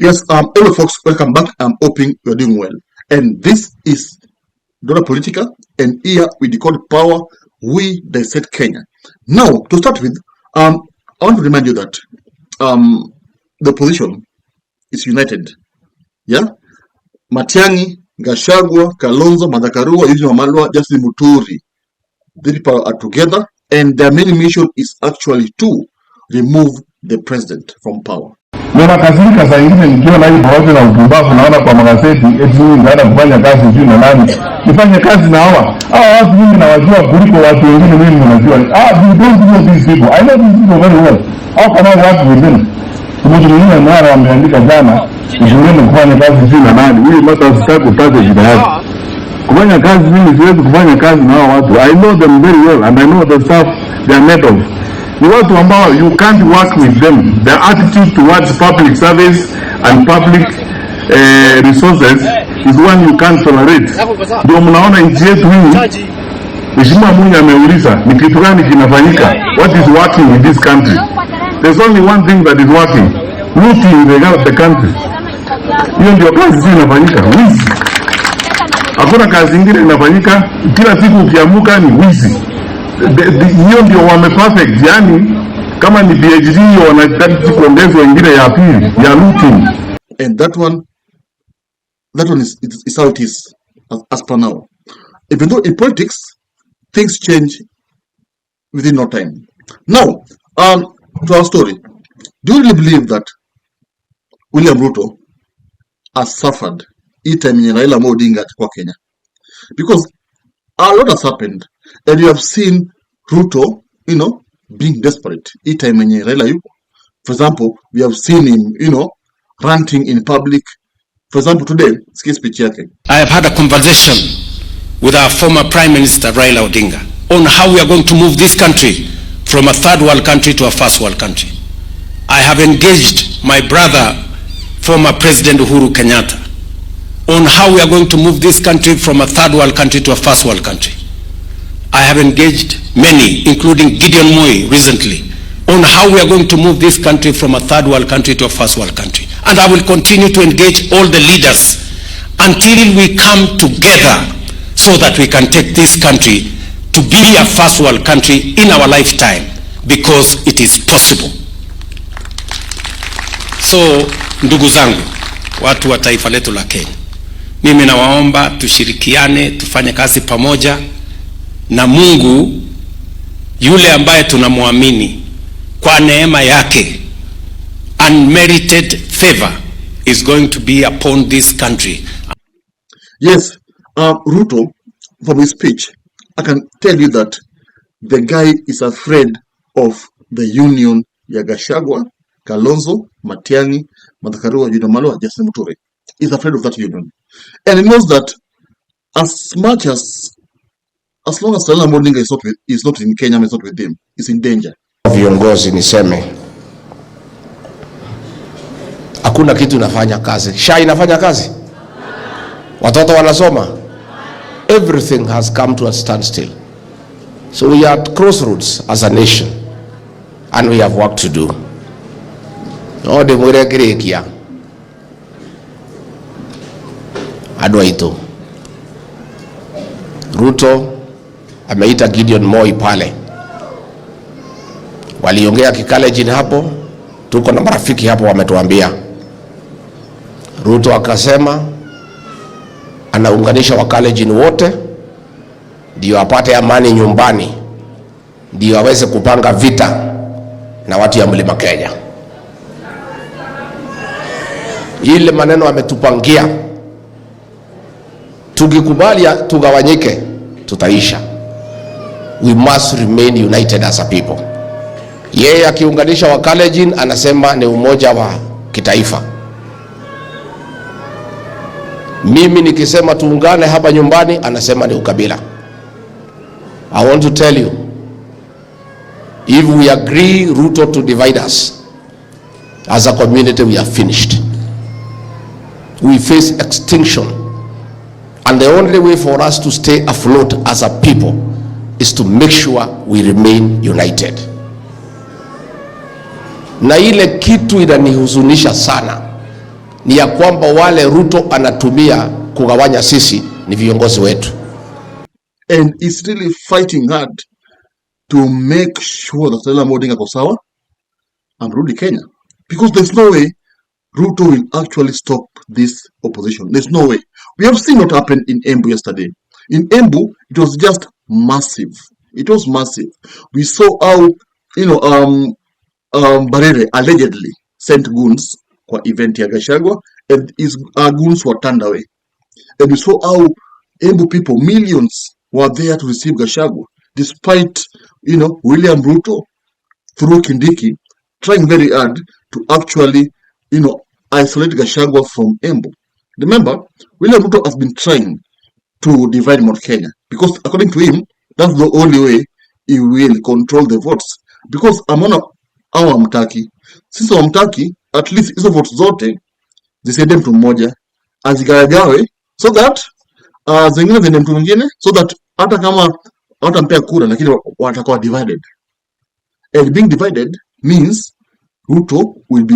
Yes, hello folks, welcome back. I'm hoping you're doing well. And this is Dona Politica, and here we decode power, we dissect Kenya. Now, to start with, I want to remind you that the opposition is united. Yeah? Matiangi, Gachagua, Kalonzo, Madhakarua, Eugene Wamalwa, Justin Muturi. These people are together, and their main mission is actually to remove the president from power. Mwana kasirika saa ingine nikiwa na hii pamoja na utumbafu naona kwa magazeti eti huyu ndaenda kufanya kazi juu na nani. Nifanye kazi na hawa watu mimi nawajua kuliko watu wengine mimi ninajua. You don't know these people. I know these people very well. How can I work with them? Mtu mwingine mara ameandika jana ndio kufanya kazi juu na nani. Huyu mtu asitaki kutaja jina yake. Kufanya kazi mimi siwezi kufanya kazi na hawa watu. I know them very well and I know the stuff they are made of. You want to ambao you can't work with them. Their attitude towards public service and public resources is one you can't tolerate. Ndio mnaona nchi yetu hii Mheshimiwa Mungu ameuliza ni kitu gani kinafanyika? What is working in this country? There's only one thing that is working. Looting the country. Hiyo ndio kazi inafanyika. Wizi. Hakuna kazi nyingine inafanyika. Kila siku ukiamuka ni wizi. Hiyo ndio wame perfect, yani kama ni PhD wanataka kuongezwa wengine ya pili ya looting. And that one is how it is as per now. Even though in politics things change within no time. Now, to our story, do you really believe that William Ruto has suffered each time in Raila Odinga kwa Kenya? Because a lot has happened, and you have seen Ruto, being desperate each time in Raila yuko. For example, we have seen him, ranting in public. For example, today, speech yake. I have had a conversation with our former Prime Minister Raila Odinga on how we are going to move this country from a third world country to a first world country. I have engaged my brother, former President Uhuru Kenyatta, on how we are going to move this country from a third world country to a first world country. I have engaged many, including Gideon Moi recently, on how we are going to move this country from a third world country to a first world country. And I will continue to engage all the leaders until we come together so that we can take this country to be a first world country in our lifetime, because it is possible. So, ndugu zangu, watu wa taifa letu la Kenya, mimi nawaomba tushirikiane, tufanye kazi pamoja, na Mungu yule ambaye tunamwamini kwa neema yake, unmerited favor is going to be upon this country. Yes, Ruto, from his speech, I can tell you that the guy is afraid of the union ya Gachagua, Kalonzo, Matiangi, Madhakarua, Eugene Wamalwa, Justin Muturi. He's afraid of that union. And he knows that as long as Raila Odinga is not in Kenya, is not with him, is in danger. Viongozi niseme, hakuna kitu inafanya kazi. SHA inafanya kazi? Watoto wanasoma? Everything has come to a standstill. So we are at crossroads as a nation, and we have work to do. Ode muregerekia adwaito Ruto ameita Gideon Moi pale, waliongea kikalejini hapo, tuko na marafiki hapo wametuambia. Ruto akasema anaunganisha wakalejini wote ndio apate amani nyumbani, ndio aweze kupanga vita na watu ya Mlima Kenya. Ile maneno ametupangia, tukikubali tugawanyike tutaisha. We must remain united as a people. Yeye akiunganisha wakalejin anasema ni umoja wa kitaifa. Mimi nikisema tuungane hapa nyumbani anasema ni ukabila. I want to tell you, if we agree Ruto to divide us as a community, we are finished. We face extinction, and the only way for us to stay afloat as a people is to make sure we remain united. Na ile kitu inanihuzunisha sana ni ya kwamba wale Ruto anatumia kugawanya sisi ni viongozi wetu. And is really fighting hard to make sure that Raila Odinga goes sawa and rudi Kenya. Because there's no way Ruto will actually stop this opposition. There's no way. We have seen what happened in Embu yesterday. In Embu, it was just massive. It was massive. We saw how, Barere allegedly sent goons for event ya Gachagua, and his goons were turned away. And we saw how Embu people, millions, were there to receive Gachagua, despite, William Ruto, through Kindiki, trying very hard to actually, isolate Gachagua from Embu. Remember, William Ruto has been trying to divide Mount Kenya, because according to him, that's the only way he will control the votes. Because amona au amtaki, sisi wamtaki, at least hizo votes zote zisaidie mtu mmoja azigawagawe, so that zingine ziende mtu mwingine, so that hata kama hawatampea kura lakini watakuwa divided. And being divided means Ruto will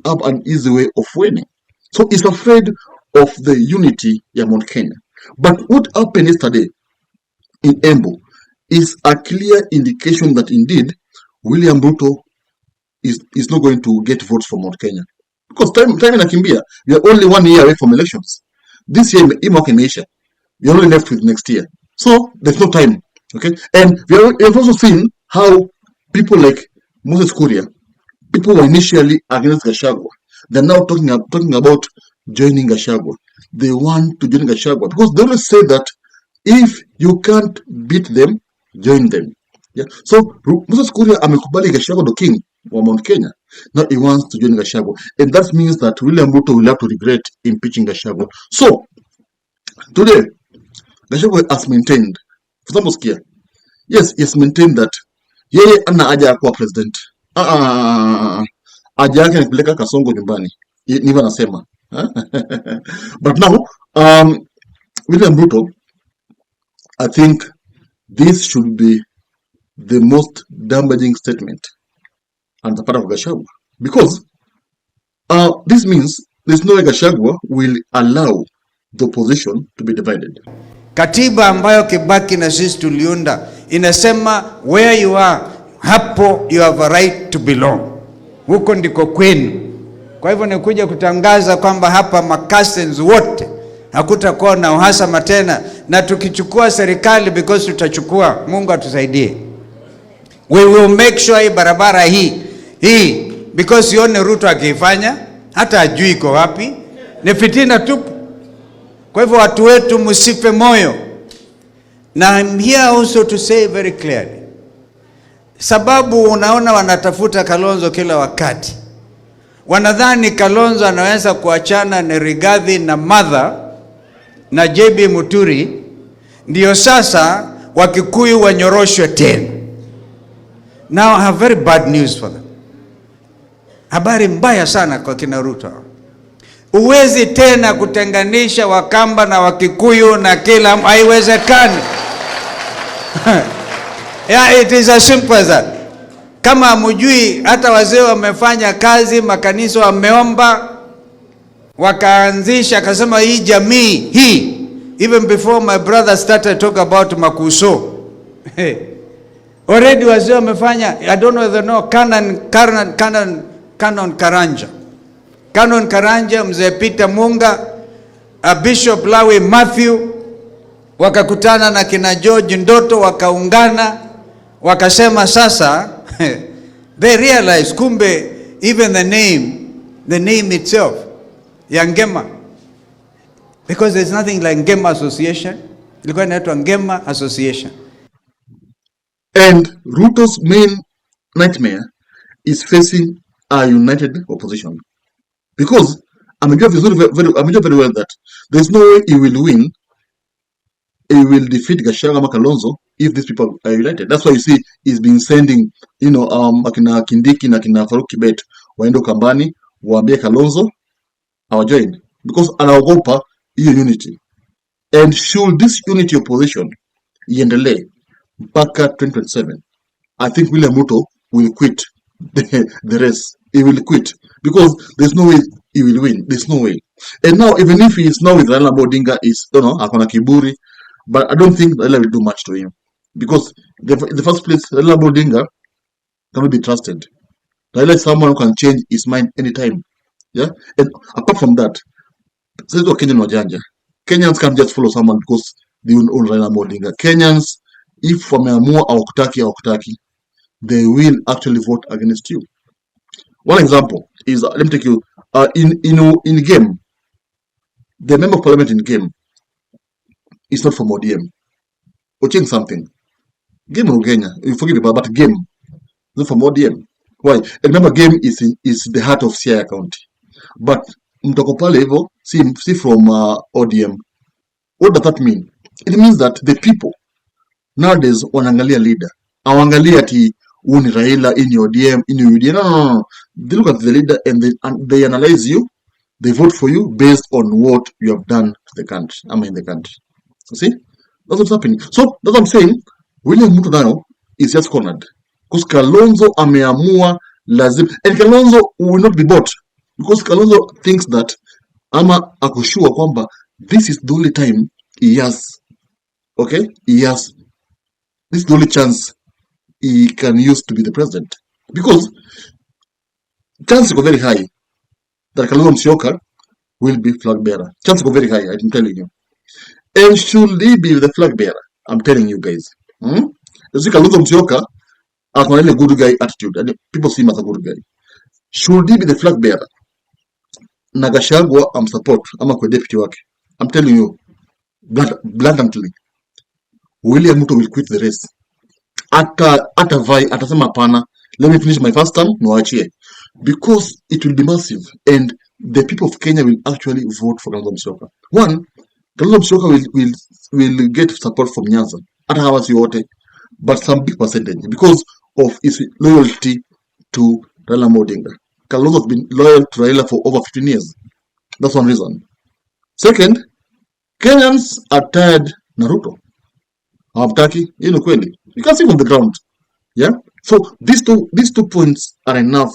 have an easy way of winning. So he's afraid of the unity ya Mount Kenya. But what happened yesterday in Embu is a clear indication that indeed William Ruto is not going to get votes from Mount Kenya. Because time inakimbia. We are only 1 year away from elections. This year, mwaka imeisha. We are only left with next year. So there's no time. Okay? And we have also seen how people like Moses Kuria, people were initially against Gachagua. They're now talking about joining Gachagua. They want to join Gachagua because they always say that if you can't beat them, join them. Yeah. So Moses Kuria amekubali Gachagua the king wa Mount Kenya. Now he wants to join Gachagua. And that means that William Ruto will have to regret impeaching Gachagua. So today, Gachagua has maintained, for example, yes, he has maintained that yeye ana haja ya kuwa president. Haja yake ni kupeleka Kasongo nyumbani. Ndivyo anasema. But now, William Ruto, I think this should be the most damaging statement on the part of Gachagua. Because this means there's no way Gachagua will allow the opposition to be divided. Katiba ambayo Kibaki na sisi tuliunda inasema where you are, hapo you have a right to belong. Huko ndiko kwenu. Kwa hivyo ni kuja kutangaza kwamba hapa makasens wote hakutakuwa na uhasama tena, na tukichukua serikali, because tutachukua, Mungu atusaidie, we will make sure hii barabara hii because yone Ruto akifanya hata ajui iko wapi, ni fitina tupu. Kwa hivyo watu wetu msife moyo. Na I'm here also to say very clearly, sababu unaona wanatafuta Kalonzo kila wakati, wanadhani Kalonzo anaweza kuachana na Rigathi na Mother na JB Muturi, ndio sasa Wakikuyu wanyoroshwe tena. Now I have very bad news for them. Habari mbaya sana kwa kina Ruto. Uwezi tena kutenganisha Wakamba na Wakikuyu na kila, haiwezekani. Yeah, it is as simple as that. Kama hamjui, hata wazee wamefanya kazi, makanisa wameomba, wakaanzisha, akasema hii jamii hii, even before my brother started talk about Makuso. Already wazee wamefanya, I don't know whether no Canon Karanja, mzee Peter Munga, Bishop Lawi Matthew, wakakutana na kina George Ndoto, wakaungana, wakasema sasa they realize kumbe even the name itself ya Ngema, because there's nothing like Ngema Association, ilikuwa inaitwa Ngema Association. And Ruto's main nightmare is facing a united opposition, because amejua very well that there's no way he will win, he will defeat Gachagua ama Kalonzo if these people are united. That's why you see he's been sending, akina Kindiki na akina Faruk Kibet waende Kambani waambie Kalonzo join, because anaogopa hiyo unity. And should this unity opposition iendelee mpaka 2027, I think William Ruto will quit the race. He will quit, because there's no way he will win. There's no way. And now, even if he is now with Raila Odinga, is akona kiburi, but I don't think Raila will do much to him because in the first place, Raila Odinga cannot be trusted. Raila is someone who can change his mind anytime. Yeah, and apart from that, Kenyan wajanja. Kenyans can't just follow someone because they own Raila Odinga. Kenyans, if wameamua hawakutaki, they will actually vote against you. One example is, let me take you, in game, the member of parliament in game is not from ODM. Or change something. Game in Kenya, you forgive me, but game is not from ODM. Why? And remember, game is the heart of Siaya County. But mtoko pale hivyo, see from ODM. What does that mean? It means that the people nowadays wanaangalia leader. Hawaangalia ati ni Raila in your DM, in your UDM. No. They look at the leader and they analyze you. They vote for you based on what you have done to the country. In the country. You see? That's what's happening. So, that's what I'm saying. William Ruto now is just cornered. Because Kalonzo ameamua lazim. And Kalonzo will not be bought. Because Kalonzo thinks that akushua kwamba this is the only time he has. Okay? This is the only chance he can use to be the president. Because chances go very high that Kalonzo Musyoka will be flag bearer. Chances go very high, I'm telling you. And should he be the flag bearer? I'm telling you guys. You see, Kalonzo Musyoka has a good guy attitude, and people see him as a good guy. Should he be the flag bearer? Gachagua, I'm support. I'm a deputy wake. I'm telling you, bluntly, William Ruto will quit the race. Atasema hapana, let me finish my first term, noachie. Because it will be massive, and the people of Kenya will actually vote for Kalonzo Musyoka. One, Kalonzo Musyoka will get support from Nyanza, but some big percentage because of his loyalty to Raila Odinga. Kalonzo has been loyal to Raila for over 15 years. That's one reason. Second, Kenyans are tired na Ruto. Hawataki, kweli. You can see on the ground. Yeah? So these two points are enough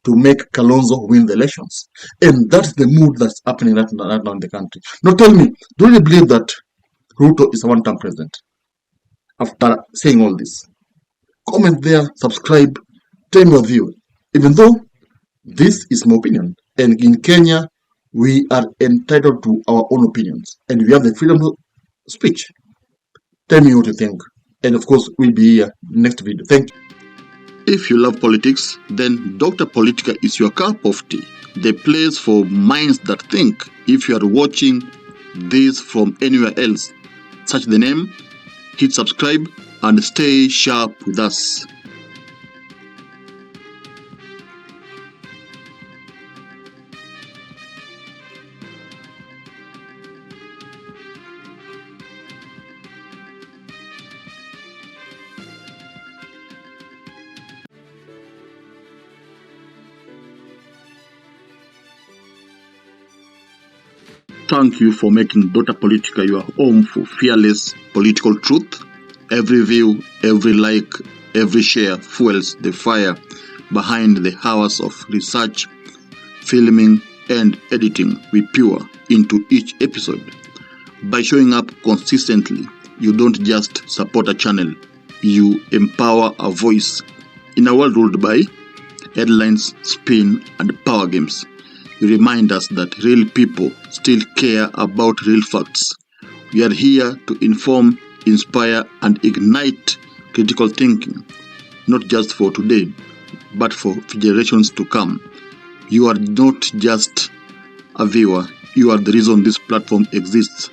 to make Kalonzo win the elections. And that's the mood that's happening right now in the country. Now tell me, do you believe that Ruto is a one-term president? After saying all this, comment there, subscribe, tell me your view. Even though this is my opinion, and in Kenya, we are entitled to our own opinions, and we have the freedom of speech. Tell me what you think, and of course, we'll be here next video. Thank you. If you love politics, then Dr. Politica is your cup of tea, the place for minds that think. If you are watching this from anywhere else, search the name, hit subscribe, and stay sharp with us. Thank you for making Dr. Politica your home for fearless political truth. Every view, every like, every share fuels the fire behind the hours of research, filming, and editing we pour into each episode. By showing up consistently, you don't just support a channel, you empower a voice. In a world ruled by headlines, spin, and power games, you remind us that real people still care about real facts. We are here to inform, inspire, and ignite critical thinking, not just for today, but for generations to come. You are not just a viewer, you are the reason this platform exists.